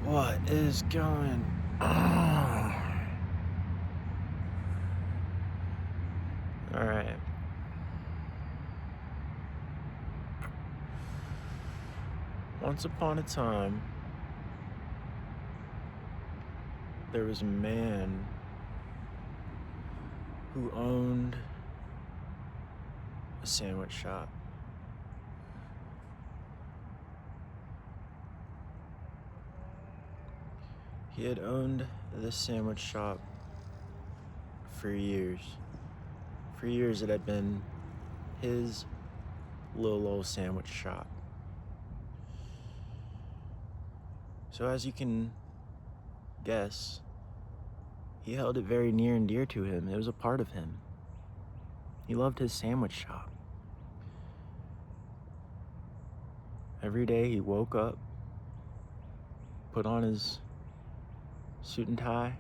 What is going on? Alright. Once upon a time, there was a man who owned a sandwich shop. He had owned this sandwich shop for years. For years it had been his little old sandwich shop. So as you can guess, he held it very near and dear to him. It was a part of him. He loved his sandwich shop. Every day he woke up, put on his suit and tie,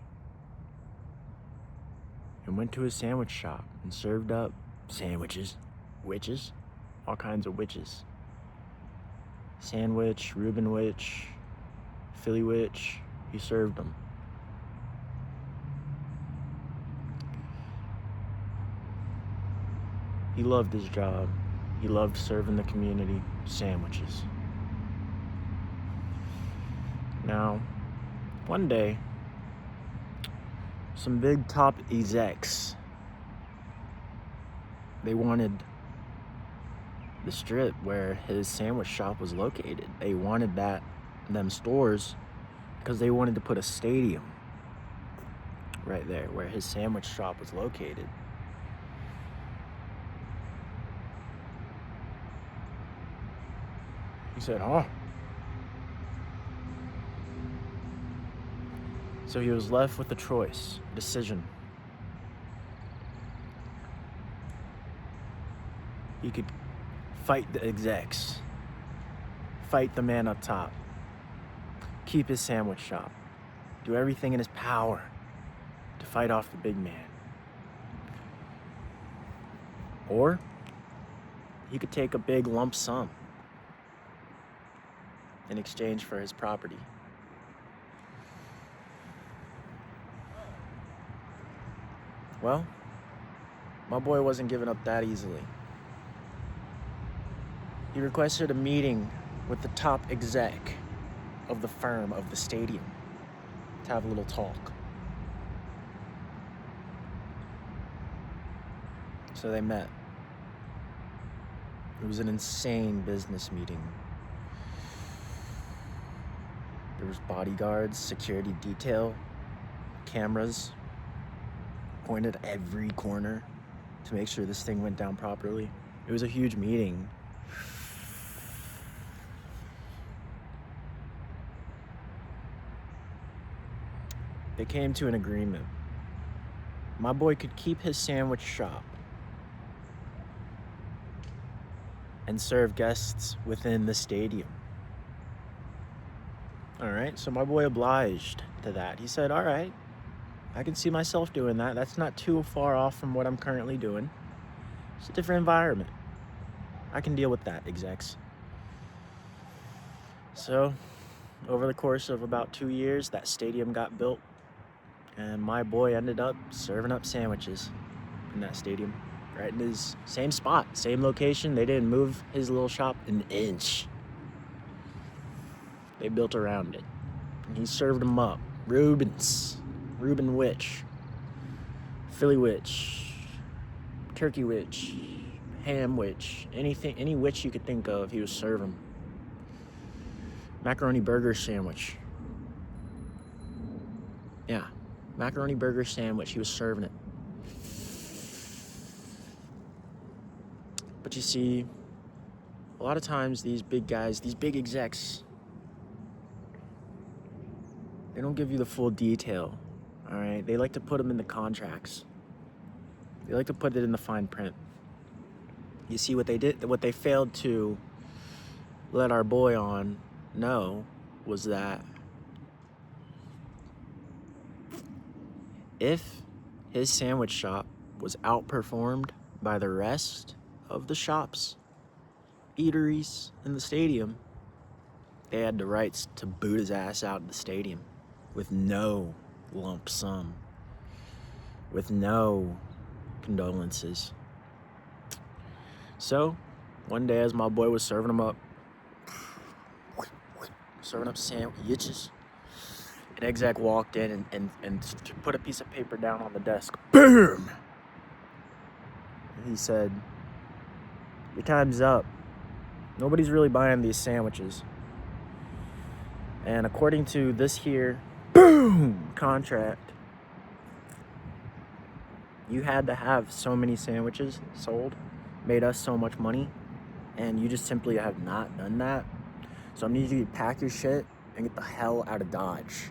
and went to his sandwich shop and served up sandwiches, witches, all kinds of witches. Sandwich, Reuben witch, Philly witch, he served them. He loved his job. He loved serving the community sandwiches. Now, one day, some big top execs, they wanted the strip where his sandwich shop was located. They wanted them stores because they wanted to put a stadium right there where his sandwich shop was located. He said, "Huh?" So he was left with a choice, a decision. He could fight the execs, fight the man up top, keep his sandwich shop, do everything in his power to fight off the big man. Or he could take a big lump sum in exchange for his property. Well, my boy wasn't giving up that easily. He requested a meeting with the top exec of the firm, of the stadium, to have a little talk. So they met. It was an insane business meeting. There was bodyguards, security detail, cameras pointed at every corner to make sure this thing went down properly. It was a huge meeting. They came to an agreement. My boy could keep his sandwich shop and serve guests within the stadium. All right, so my boy obliged to that. He said, all right, I can see myself doing that. That's not too far off from what I'm currently doing. It's a different environment. I can deal with that, execs. So, over the course of about 2 years, that stadium got built, and my boy ended up serving up sandwiches in that stadium, right in his same spot, same location. They didn't move his little shop an inch. They built around it, and he served them up. Reuben witch, Philly witch, turkey witch, ham witch, any witch you could think of, he was serving. Macaroni burger sandwich. Yeah, macaroni burger sandwich, he was serving it. But you see, a lot of times these big guys, these big execs, they don't give you the full detail, all right? They like to put them in the contracts. They like to put it in the fine print. You see, what they failed to let our boy on know was that if his sandwich shop was outperformed by the rest of the shops, eateries in the stadium, they had the rights to boot his ass out of the stadium with no lump sum, with no condolences. So, one day as my boy was serving him up sandwiches, an exec walked in and put a piece of paper down on the desk. Boom! And he said, "Your time's up. Nobody's really buying these sandwiches." And according to this here, boom, contract, you had to have so many sandwiches sold, made us so much money, and you just simply have not done that. So I need you to pack your shit and get the hell out of Dodge.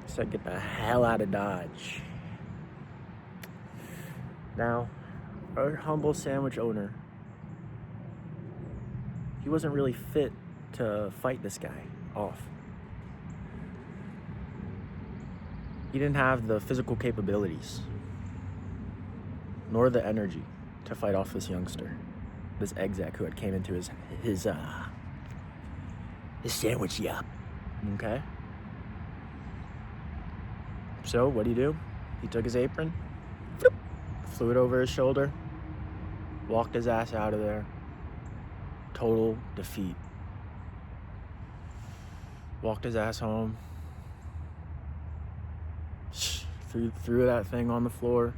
I said, get the hell out of Dodge. Now, our humble sandwich owner, he wasn't really fit to fight this guy off. He didn't have the physical capabilities, nor the energy to fight off this youngster, this exec who had came into his sandwich yap. Okay? So what do? He took his apron, flew it over his shoulder, walked his ass out of there. Total defeat. Walked his ass home. Threw that thing on the floor.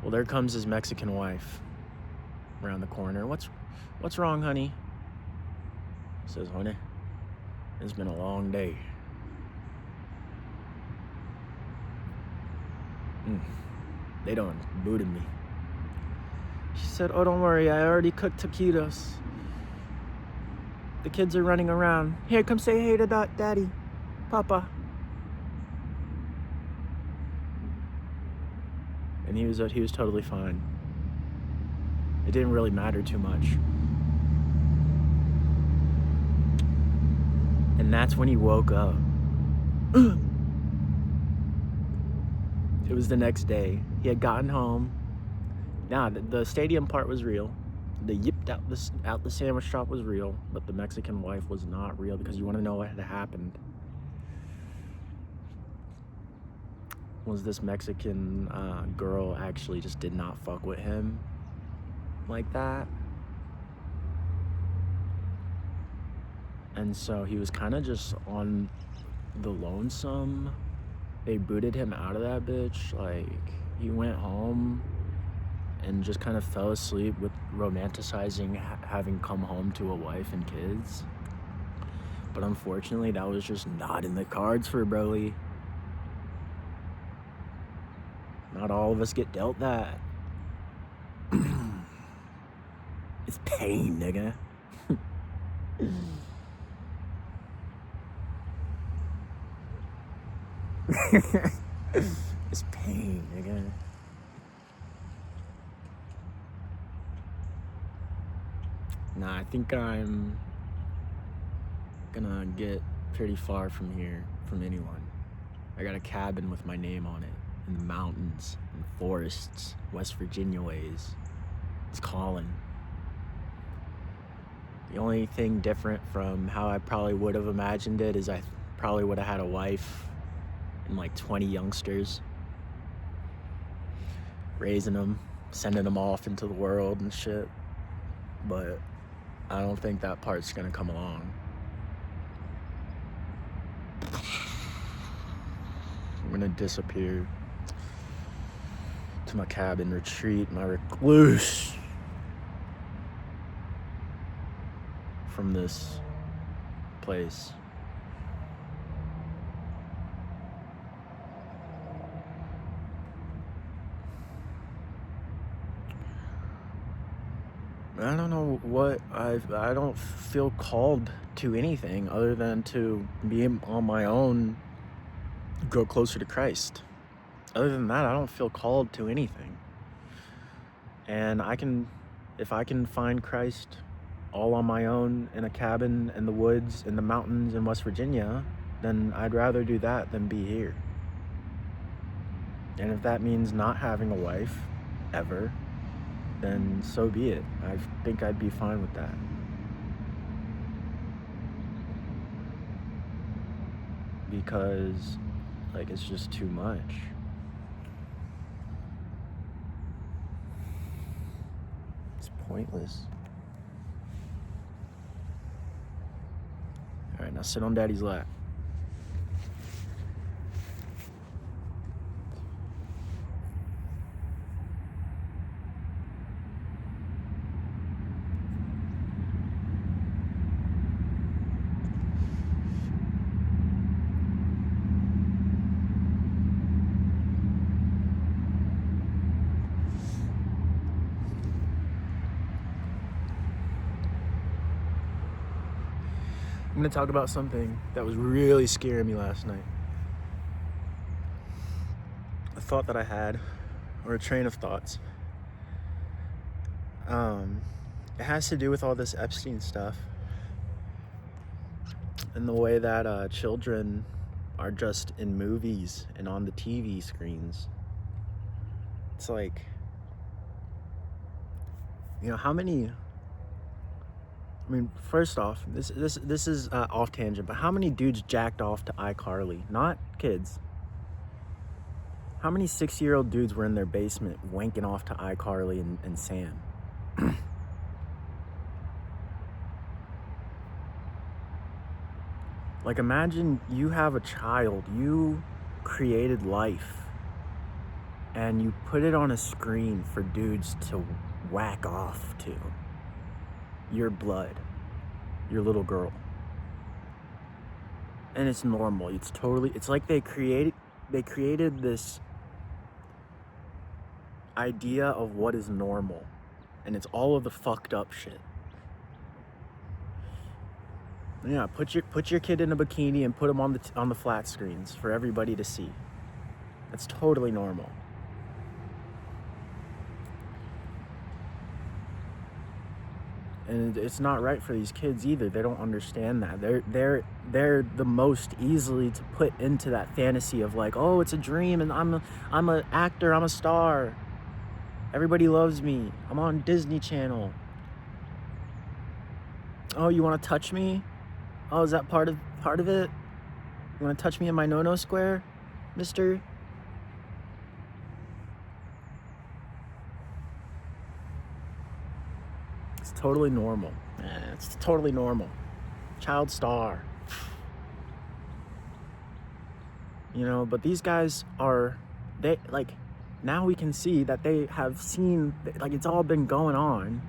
Well, there comes his Mexican wife around the corner. What's wrong, honey? Says, honey, it's been a long day. They done booted me. She said, oh, don't worry, I already cooked taquitos. The kids are running around. Here, come say hey to Daddy, Papa. And he was totally fine. It didn't really matter too much. And that's when he woke up. It was the next day. He had gotten home. Now, the stadium part was real. The yipped out the sandwich shop was real, but the Mexican wife was not real, because you want to know what had happened. Was this Mexican girl actually just did not fuck with him like that. And so he was kind of just on the lonesome. They booted him out of that bitch. Like, he went home and just kind of fell asleep with romanticizing having come home to a wife and kids. But unfortunately, that was just not in the cards for Broly. Not all of us get dealt that. It's pain, nigga. It's pain, nigga. Nah, I think I'm gonna get pretty far from here, from anyone. I got a cabin with my name on it, in the mountains and forests, West Virginia ways. It's calling. The only thing different from how I probably would have imagined it is I probably would have had a wife and like 20 youngsters, raising them, sending them off into the world and shit. But I don't think that part's gonna come along. I'm gonna disappear to my cabin, retreat, my recluse from this place. I don't know what I don't feel called to anything other than to be on my own, grow closer to Christ. Other than that, I don't feel called to anything. And if I can find Christ all on my own in a cabin in the woods, in the mountains in West Virginia, then I'd rather do that than be here. And if that means not having a wife, ever, then so be it. I think I'd be fine with that. Because, like, it's just too much. It's pointless. All right, now sit on Daddy's lap. I'm gonna talk about something that was really scaring me last night. A thought that I had, or a train of thoughts. It has to do with all this Epstein stuff and the way that children are just in movies and on the TV screens. It's like, you know, how many? I mean, first off, this is off tangent, but how many dudes jacked off to iCarly? Not kids. How many 6-year-old dudes were in their basement wanking off to iCarly and Sam? Like, imagine you have a child, you created life, and you put it on a screen for dudes to whack off to. Your blood, your little girl. And it's normal. It's like they created this idea of what is normal, and it's all of the fucked up shit. Yeah, put your kid in a bikini and put him on the flat screens for everybody to see. That's totally normal. And it's not right for these kids either. They don't understand that. They're the most easily to put into that fantasy of like, oh, it's a dream, and I'm an actor, I'm a star. Everybody loves me. I'm on Disney Channel. Oh, you want to touch me? Oh, is that part of it? You want to touch me in my no-no square, mister? It's totally normal. It's totally normal. Child star. You know, but these guys now we can see that they have seen, like, it's all been going on.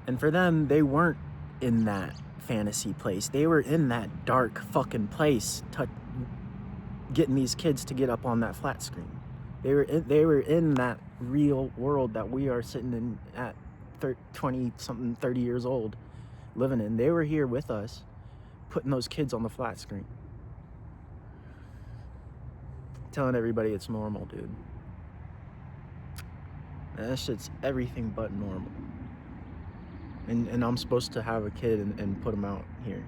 And for them, they weren't in that fantasy place. They were in that dark fucking place, getting these kids to get up on that flat screen. They were in that real world that we are sitting in at 20-something, 30 years old, living in. They were here with us, putting those kids on the flat screen. Telling everybody it's normal, dude. And that shit's everything but normal. And I'm supposed to have a kid and put him out here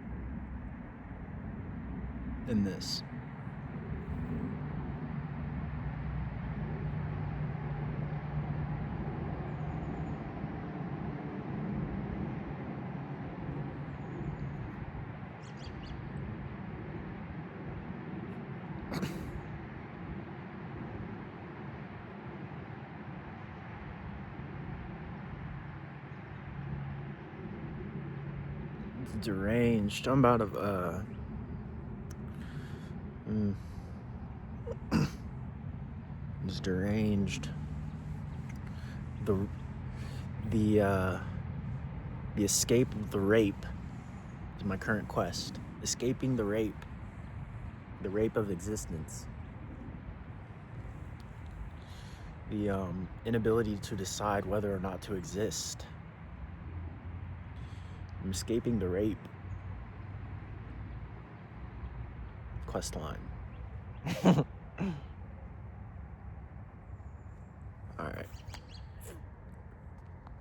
in this. It's deranged. I'm about to it's deranged. The escape of the rape is my current quest. Escaping the rape of existence. The inability to decide whether or not to exist. I'm escaping the rape quest line.